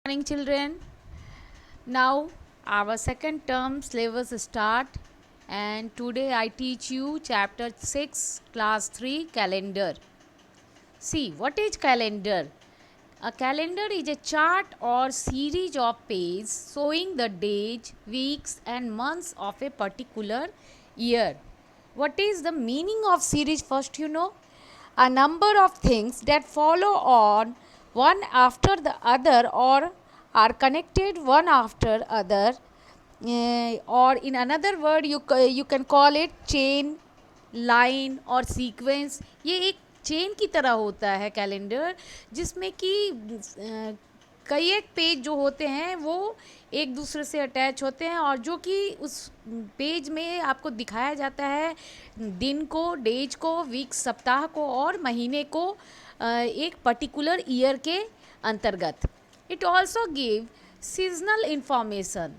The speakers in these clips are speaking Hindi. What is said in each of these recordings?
Morning, children. Now our second term syllabus start, and today I teach you chapter 6 class 3 calendar. See, what is calendar? A calendar is a chart or series of pages showing the days, weeks and months of a particular year. What is the meaning of series? First, a number of things that follow on one after the other or are connected one after other, or in another word you can call it chain, line और सीक्वेंस. ये एक चेन की तरह होता है कैलेंडर, जिसमें कि कई एक पेज जो होते हैं वो एक दूसरे से अटैच होते हैं, और जो कि उस पेज में आपको दिखाया जाता है दिन को, डेज को, वीक, सप्ताह को और महीने को एक पर्टिकुलर ईयर के अंतर्गत. It also give seasonal information.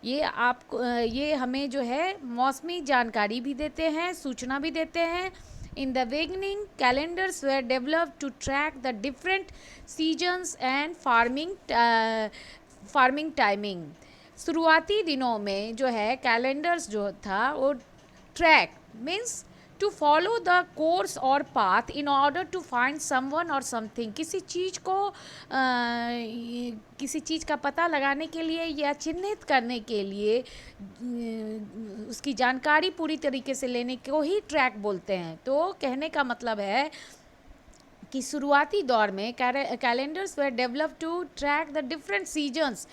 ये हमें जो है मौसमी जानकारी भी देते हैं, सूचना भी देते हैं. In the beginning calendars were develop to track the different seasons and farming timing. शुरुआती दिनों में जो है कैलेंडर्स जो था वो track means to follow the course और path in order to find someone or something. किसी चीज़ को किसी चीज़ का पता लगाने के लिए या चिन्हित करने के लिए उसकी जानकारी पूरी तरीके से लेने को ही ट्रैक बोलते हैं. तो कहने का मतलब है कि शुरुआती दौर में calendars were develop to track the different seasons.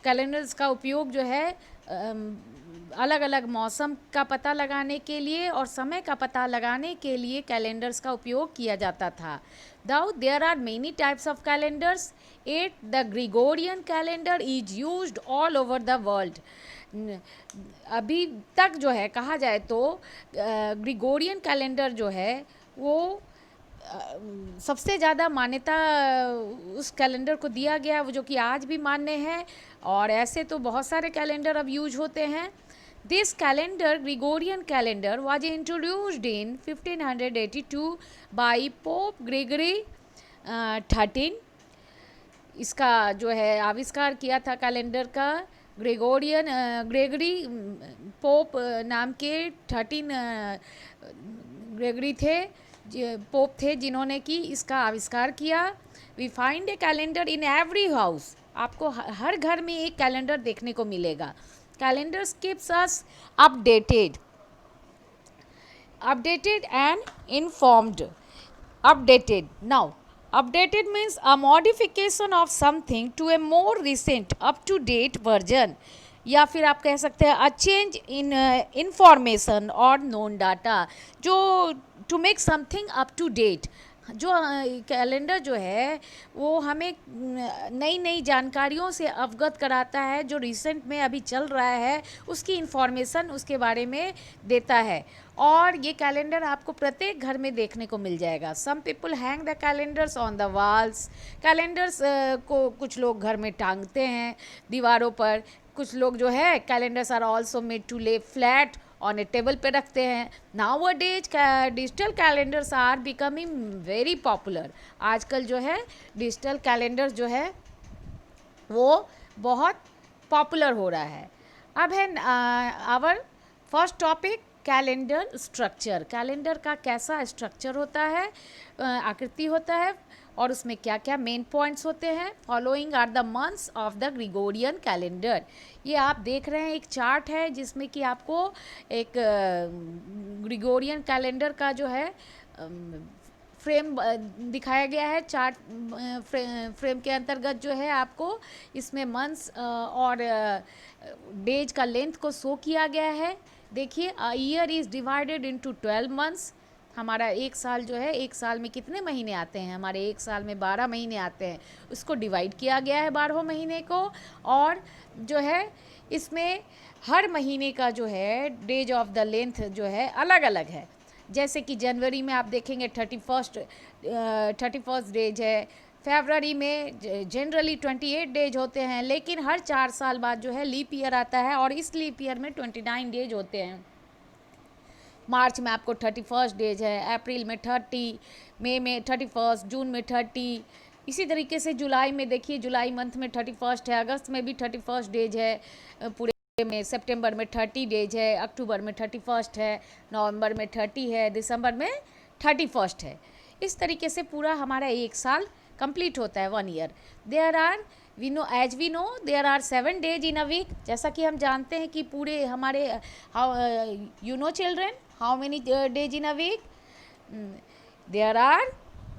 Calendars का उपयोग जो है अलग अलग मौसम का पता लगाने के लिए और समय का पता लगाने के लिए कैलेंडर्स का उपयोग किया जाता था. Though there are many types of calendars, yet the Gregorian calendar is used all over the world. अभी तक जो है कहा जाए तो ग्रिगोरियन कैलेंडर जो है वो सबसे ज़्यादा मान्यता उस कैलेंडर को दिया गया, वो जो कि आज भी मान्य है. और ऐसे तो बहुत सारे कैलेंडर अब यूज होते हैं. This calendar, Gregorian calendar, was introduced in 1582 by Pope Gregory 13. इसका जो है आविष्कार किया था कैलेंडर का ग्रेगरी पोप नाम के 13 ग्रेगरी थे, पोप थे जिन्होंने कि इसका आविष्कार किया. We find a calendar in every house. आपको हर घर में एक कैलेंडर देखने को मिलेगा. Calendars keeps us updated and informed. Updated means a modification of something to a more recent up to date version, या फिर आप कह सकते हैं अ चेंज इन इंफॉर्मेशन और नोन डाटा, जो to make something up to date. जो कैलेंडर जो है वो हमें नई नई जानकारियों से अवगत कराता है, जो रिसेंट में अभी चल रहा है उसकी इन्फॉर्मेशन उसके बारे में देता है. और ये कैलेंडर आपको प्रत्येक घर में देखने को मिल जाएगा. Some people hang the calendars on the walls. Calendars को कुछ लोग घर में टांगते हैं दीवारों पर. कुछ लोग जो है calendars are also made to lay flat on a table पे रखते हैं. Nowadays digital calendars are becoming very popular. आजकल जो है डिजिटल कैलेंडर जो है वो बहुत पॉपुलर हो रहा है. अब है our first topic calendar structure. Calendar का कैसा स्ट्रक्चर होता है, आकृति होता है, और उसमें क्या क्या मेन पॉइंट्स होते हैं. Following are the months of the Gregorian calendar. ये आप देख रहे हैं एक चार्ट है जिसमें कि आपको एक ग्रिगोरियन कैलेंडर का जो है फ्रेम दिखाया गया है. चार्ट फ्रेम के अंतर्गत जो है आपको इसमें मंथ्स और डेज का लेंथ को शो किया गया है. देखिए, a year is divided into 12 months. हमारा एक साल जो है, एक साल में कितने महीने आते हैं? हमारे एक साल में 12 महीने आते हैं. उसको डिवाइड किया गया है 12 महीने को. और जो है इसमें हर महीने का जो है डेज ऑफ द लेंथ जो है अलग अलग है. जैसे कि जनवरी में आप देखेंगे 31 डेज है. फरवरी में जनरली 28 डेज होते हैं, लेकिन हर 4 साल बाद जो है लीप ईयर आता है और इस लीप ईयर में 29 डेज होते हैं. मार्च में आपको 31 डेज है, अप्रैल में 30, मई में 31, जून में 30, इसी तरीके से जुलाई में देखिए, जुलाई मंथ में 31 है, अगस्त में भी 31 डेज है, पूरे में सितंबर में 30 डेज है, अक्टूबर में 31 है, नवंबर में 30 है, दिसंबर में 31 है। इस तरीके से पूरा हमारा एक साल कंप्लीट होता है, 1 year. There are we know there are 7 days in a week. जैसा कि हम जानते हैं कि पूरे हमारे you know children how many days in a week? There are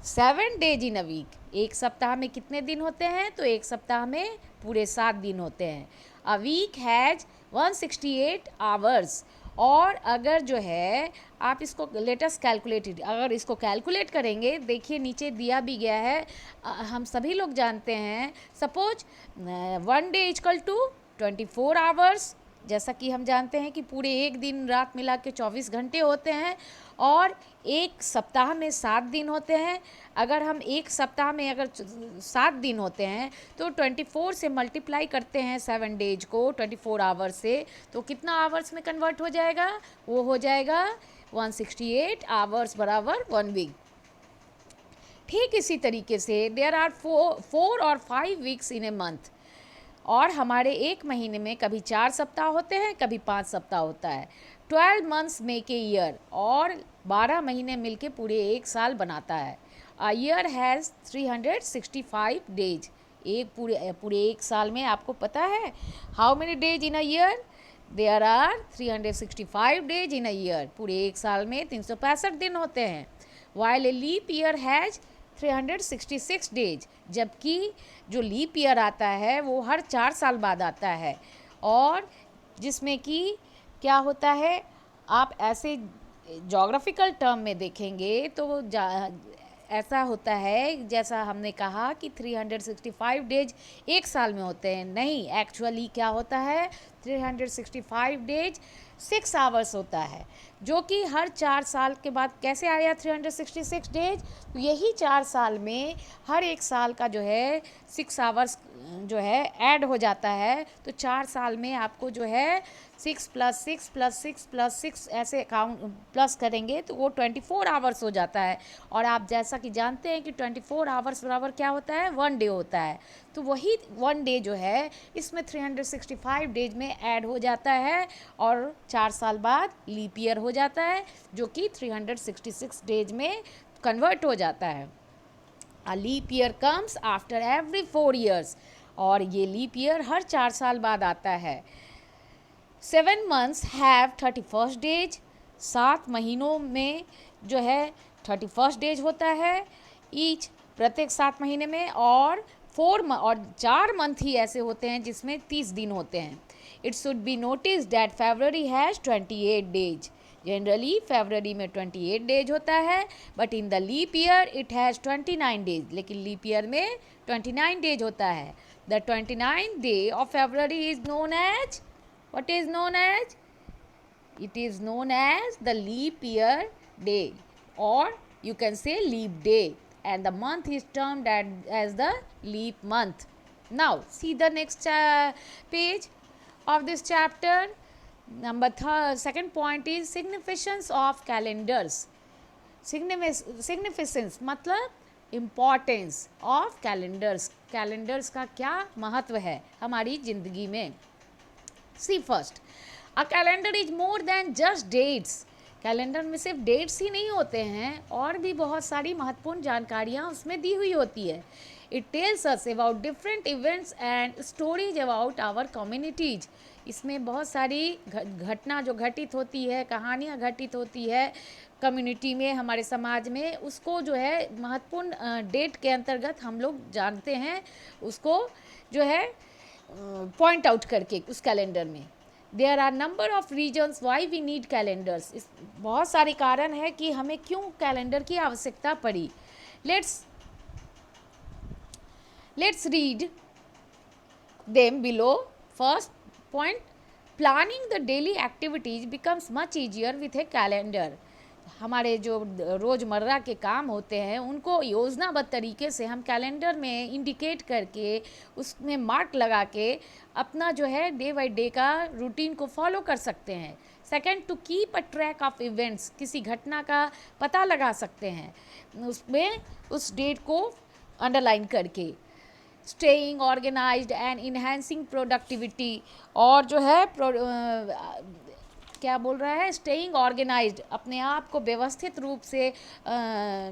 7 days in a week. एक सप्ताह में कितने दिन होते हैं? तो एक सप्ताह में पूरे 7 दिन होते हैं। A week has 168 hours. और अगर जो है आप इसको लेटेस्ट कैलकुलेटेड, अगर इसको कैलकुलेट करेंगे, देखिए नीचे दिया भी गया है, हम सभी लोग जानते हैं, suppose 1 day equal to 24 hours. जैसा कि हम जानते हैं कि पूरे एक दिन रात मिला के 24 घंटे होते हैं, और एक सप्ताह में 7 दिन होते हैं। अगर हम एक सप्ताह में अगर 7 दिन होते हैं तो 24 से मल्टीप्लाई करते हैं 7 डेज को 24 आवर्स से, तो कितना आवर्स में कन्वर्ट हो जाएगा? वो हो जाएगा 168 आवर्स बराबर 1 वीक। ठीक इसी तरीके से देयर आर 4 और 5 वीक्स इन ए मंथ। और हमारे एक महीने में कभी 4 सप्ताह होते हैं, कभी 5 सप्ताह होता है। 12 मंथ्स मेक ए ईयर। और 12 महीने मिलके पूरे एक साल बनाता है। A year has 365 days. एक पूरे एक साल में आपको पता है how many days in a year? There are 365 days in a year. पूरे एक साल में 365 दिन होते हैं। While a leap year has 366 days. जबकि जो लीप ईयर आता है वो हर 4 साल बाद आता है, और जिसमें कि क्या होता है, आप ऐसे जोग्राफिकल टर्म में देखेंगे तो ऐसा होता है, जैसा हमने कहा कि 365 डेज एक साल में होते हैं। नहीं, एक्चुअली क्या होता है, 365 डेज 6 आवर्स होता है, जो कि हर 4 साल के बाद कैसे आया 366 डेज? तो यही 4 साल में हर एक साल का जो है 6 आवर्स जो है ऐड हो जाता है। तो 4 साल में आपको जो है 6 + 6 + 6 + 6 ऐसे काउंट प्लस करेंगे तो वो 24 आवर्स हो जाता है। और आप जैसा कि जानते हैं कि 24 आवर्स बराबर क्या होता है? 1 डे होता है। तो वही 1 डे जो है इसमें 365 डेज में ऐड हो जाता है, और 4 साल बाद लीप ईयर हो जाता है, जो कि 366 डेज में कन्वर्ट हो जाता है। A leap year comes after every 4 years. और ये लीप ईयर हर 4 साल बाद आता है। 7 मंथ्स हैव 31 डेज। 7 महीनों में जो है 31 डेज होता है ईच, प्रत्येक 7 महीने में। और 4 मंथ ही ऐसे होते हैं जिसमें 30 दिन होते हैं। It should be notice that February has 28 days. Generally फरवरी में 28 डेज होता है, but in the leap year it has 29 days. लेकिन लीप ईयर में 29 डेज होता है। The 29th day of February is known as, what is known as? It is known as the leap year day, or you can say leap day, and the month is termed as the leap month. Now see the next page of this chapter. Second point is significance of calendars. Significance मतलब इम्पॉर्टेंस ऑफ कैलेंडर्स। कैलेंडर्स का क्या महत्व है हमारी ज़िंदगी में? See first, a calendar is more than just dates. Calendar में सिर्फ डेट्स ही नहीं होते हैं, और भी बहुत सारी महत्वपूर्ण जानकारियाँ उसमें दी हुई होती है। It tells us about different events and stories about our communities. इसमें बहुत सारी घटना जो घटित होती है, कहानियाँ घटित होती है कम्युनिटी में, हमारे समाज में, उसको जो है महत्वपूर्ण डेट के अंतर्गत हम लोग जानते हैं, उसको जो है पॉइंट आउट करके उस कैलेंडर में। There are number of reasons why we need calendars. इस बहुत सारे कारण है कि हमें क्यों कैलेंडर की आवश्यकता पड़ी। Let's read them below. First point, planning the daily activities becomes much easier with A calendar. हमारे जो रोज़मर्रा के काम होते हैं उनको योजनाबद्ध तरीके से हम कैलेंडर में इंडिकेट करके उसमें मार्क लगा के अपना जो है डे बाय डे का रूटीन को फॉलो कर सकते हैं। Second, to keep a track of events. किसी घटना का पता लगा सकते हैं, उसमें उस डेट को अंडरलाइन करके। Staying organized and enhancing productivity, और जो है क्या बोल रहा है, स्टेइंग ऑर्गेनाइज्ड, अपने आप को व्यवस्थित रूप से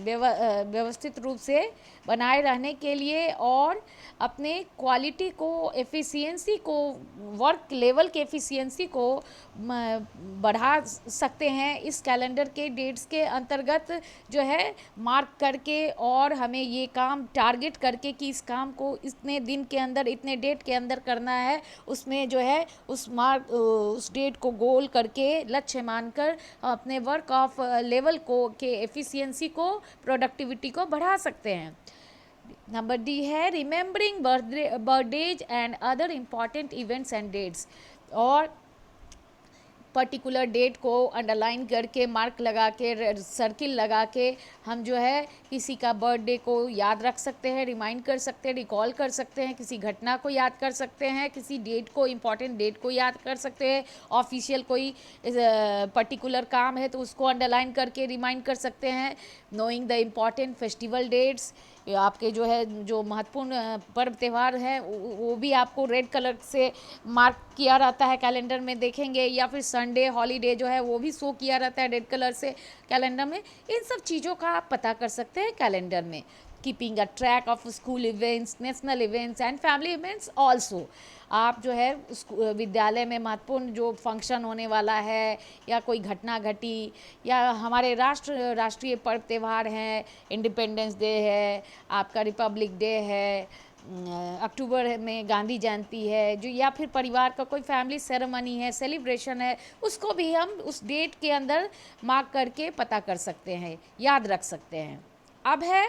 व्यवस्थित रूप से बनाए रहने के लिए, और अपने क्वालिटी को, एफिशिएंसी को, वर्क लेवल के एफिशिएंसी को बढ़ा सकते हैं इस कैलेंडर के डेट्स के अंतर्गत जो है मार्क करके, और हमें ये काम टारगेट करके कि इस काम को इतने दिन के अंदर, इतने डेट के अंदर करना है, उसमें जो है उस डेट को गोल करके, लक्ष्य मानकर अपने वर्क ऑफ लेवल को के एफिशिएंसी को, प्रोडक्टिविटी को बढ़ा सकते हैं। नंबर डी है remembering birthdays and other important events and dates, और पर्टिकुलर डेट को अंडरलाइन करके, मार्क लगा के, सर्किल लगा के हम जो है किसी का बर्थडे को याद रख सकते हैं, रिमाइंड कर सकते हैं, रिकॉल कर सकते हैं, किसी घटना को याद कर सकते हैं, किसी डेट को, इम्पॉर्टेंट डेट को याद कर सकते हैं, ऑफिशियल कोई पर्टिकुलर काम है तो उसको अंडरलाइन करके रिमाइंड कर सकते हैं। Knowing the important festival dates, आपके जो है जो महत्वपूर्ण पर्व त्यौहार हैं वो भी आपको रेड कलर से मार्क किया रहता है कैलेंडर में, देखेंगे, या फिर संडे हॉलीडे जो है वो भी शो किया रहता है रेड कलर से कैलेंडर में। इन सब चीज़ों का आप पता कर सकते हैं कैलेंडर में। Keeping a track of school events, national events and family events also, आप जो है उस विद्यालय में महत्वपूर्ण जो फंक्शन होने वाला है, या कोई घटना घटी, या हमारे राष्ट्रीय पर्व त्यौहार हैं, इंडिपेंडेंस डे है, आपका रिपब्लिक डे है, अक्टूबर में गांधी जयंती है जो, या फिर परिवार का कोई फैमिली सेरेमनी है, सेलिब्रेशन है, उसको भी हम उस डेट के अंदर मार्क करके पता कर सकते हैं, याद रख सकते हैं। अब है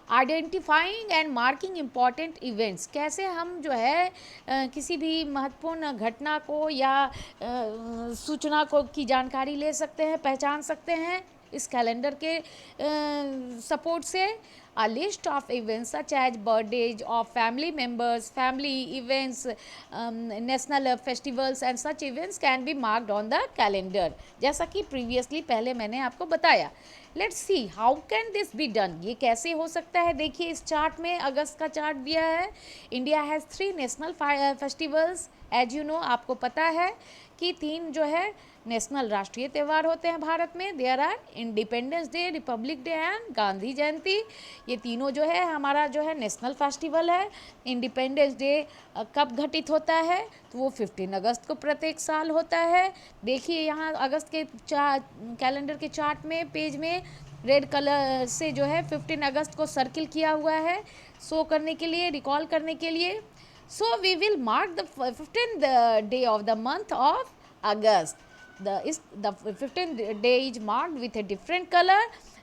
identifying and marking important events, कैसे हम जो है किसी भी महत्वपूर्ण घटना को या सूचना को की जानकारी ले सकते हैं, पहचान सकते हैं इस कैलेंडर के सपोर्ट से। A list of events such as birthdays of family members, family events, national festivals and such events can be marked on the calendar, जैसा कि प्रीवियसली पहले मैंने आपको बताया। Let's see how can this be done, ये कैसे हो सकता है। देखिए इस चार्ट में अगस्त का चार्ट दिया है। India has 3 national festivals, as you know, आपको पता है कि 3 जो है नेशनल राष्ट्रीय त्यौहार होते हैं भारत में। There are independence day, republic day and Gandhi Jayanti. ये तीनों जो है हमारा जो है नेशनल फेस्टिवल है। इंडिपेंडेंस डे कब घटित होता है, तो वो 15 अगस्त को प्रत्येक साल होता है। देखिए यहाँ अगस्त के कैलेंडर के चार्ट में पेज में रेड कलर से जो है 15 अगस्त को सर्किल किया हुआ है, शो करने के लिए, रिकॉल करने के लिए। So we will mark the 15th day of the month of August. The 15th day is marked with a different color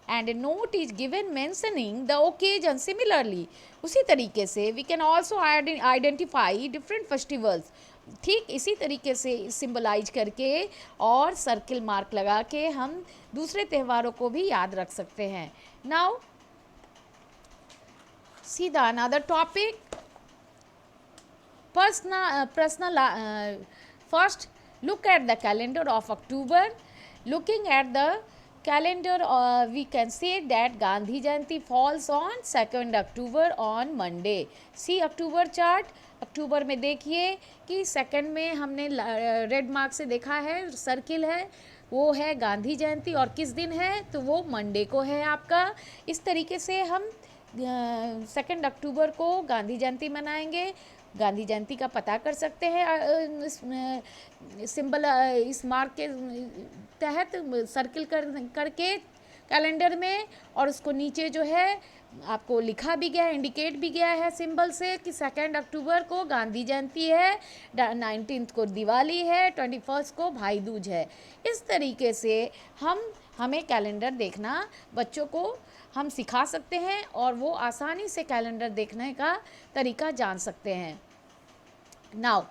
and a note is given mentioning the occasion. Similarly, उसी तरीके से we can also identify different festivals. ठीक इसी तरीके से सिंबलाइज करके और सर्किल मार्क लगा के हम दूसरे त्योहारों को भी याद रख सकते हैं। Now see the another topic, first look at the calendar of October. Looking at the calendar, we can say that Gandhi Jayanti falls on 2nd October on Monday. See October chart. अक्टूबर में देखिए कि सेकंड में हमने रेड मार्क से देखा है, सर्किल है, वो है गांधी जयंती, और किस दिन है, तो वो मंडे को है आपका। इस तरीके से हम 2 अक्टूबर को गांधी जयंती मनाएंगे। गांधी जयंती का पता कर सकते हैं सिंबल इस मार्क के तहत सर्किल करके कैलेंडर में, और उसको नीचे जो है आपको लिखा भी गया है, इंडिकेट भी गया है सिंबल से कि 2 अक्टूबर को गांधी जयंती है, 19th को दिवाली है, 21st को भाई दूज है। इस तरीके से हमें कैलेंडर देखना बच्चों को हम सिखा सकते हैं, और वो आसानी से कैलेंडर देखने का तरीका जान सकते हैं। Now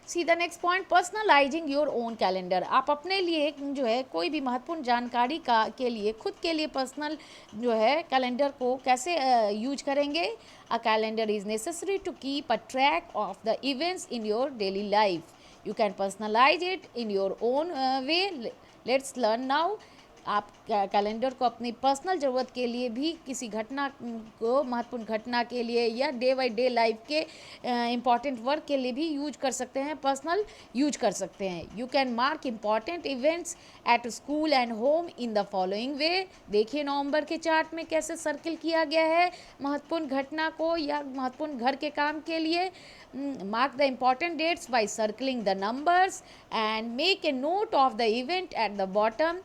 see the next point, personalising your own calendar. आप अपने लिए जो है कोई भी महत्वपूर्ण जानकारी के लिए, खुद के लिए पर्सनल जो है कैलेंडर को कैसे यूज करेंगे। A calendar is necessary to keep a track of the events in your daily life. You can personalize it in your own way. Let's learn now. आप कैलेंडर को अपनी पर्सनल ज़रूरत के लिए भी, किसी घटना को, महत्वपूर्ण घटना के लिए या डे बाई डे लाइफ के इम्पॉर्टेंट वर्क के लिए भी यूज कर सकते हैं, पर्सनल यूज कर सकते हैं. You can mark important events at school and home in the following वे. देखिए नवंबर के चार्ट में कैसे सर्किल किया गया है महत्वपूर्ण घटना को या महत्वपूर्ण घर के काम के लिए. Mark the important dates by circling the numbers and make a note of the event at the bottom.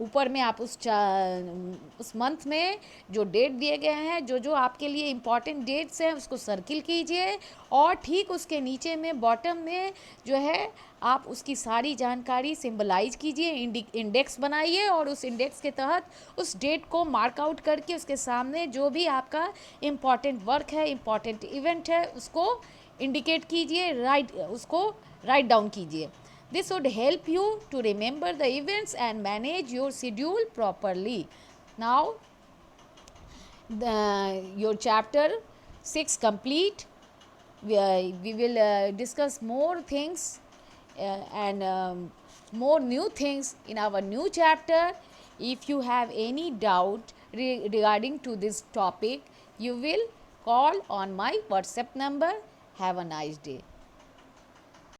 ऊपर में आप उस मंथ में जो डेट दिए गए हैं, जो जो आपके लिए इम्पॉर्टेंट डेट्स हैं उसको सर्किल कीजिए, और ठीक उसके नीचे में बॉटम में जो है आप उसकी सारी जानकारी सिंबलाइज कीजिए, इंडेक्स बनाइए, और उस इंडेक्स के तहत उस डेट को मार्क आउट करके उसके सामने जो भी आपका इम्पॉर्टेंट वर्क है, इम्पॉर्टेंट इवेंट है, उसको इंडिकेट कीजिए, उसको राइट डाउन कीजिए. This would help you to remember the events and manage your schedule properly. Now, your chapter 6 complete. We will discuss more things and more new things in our new chapter. If you have any doubt regarding to this topic, you will call on my WhatsApp number. Have a nice day.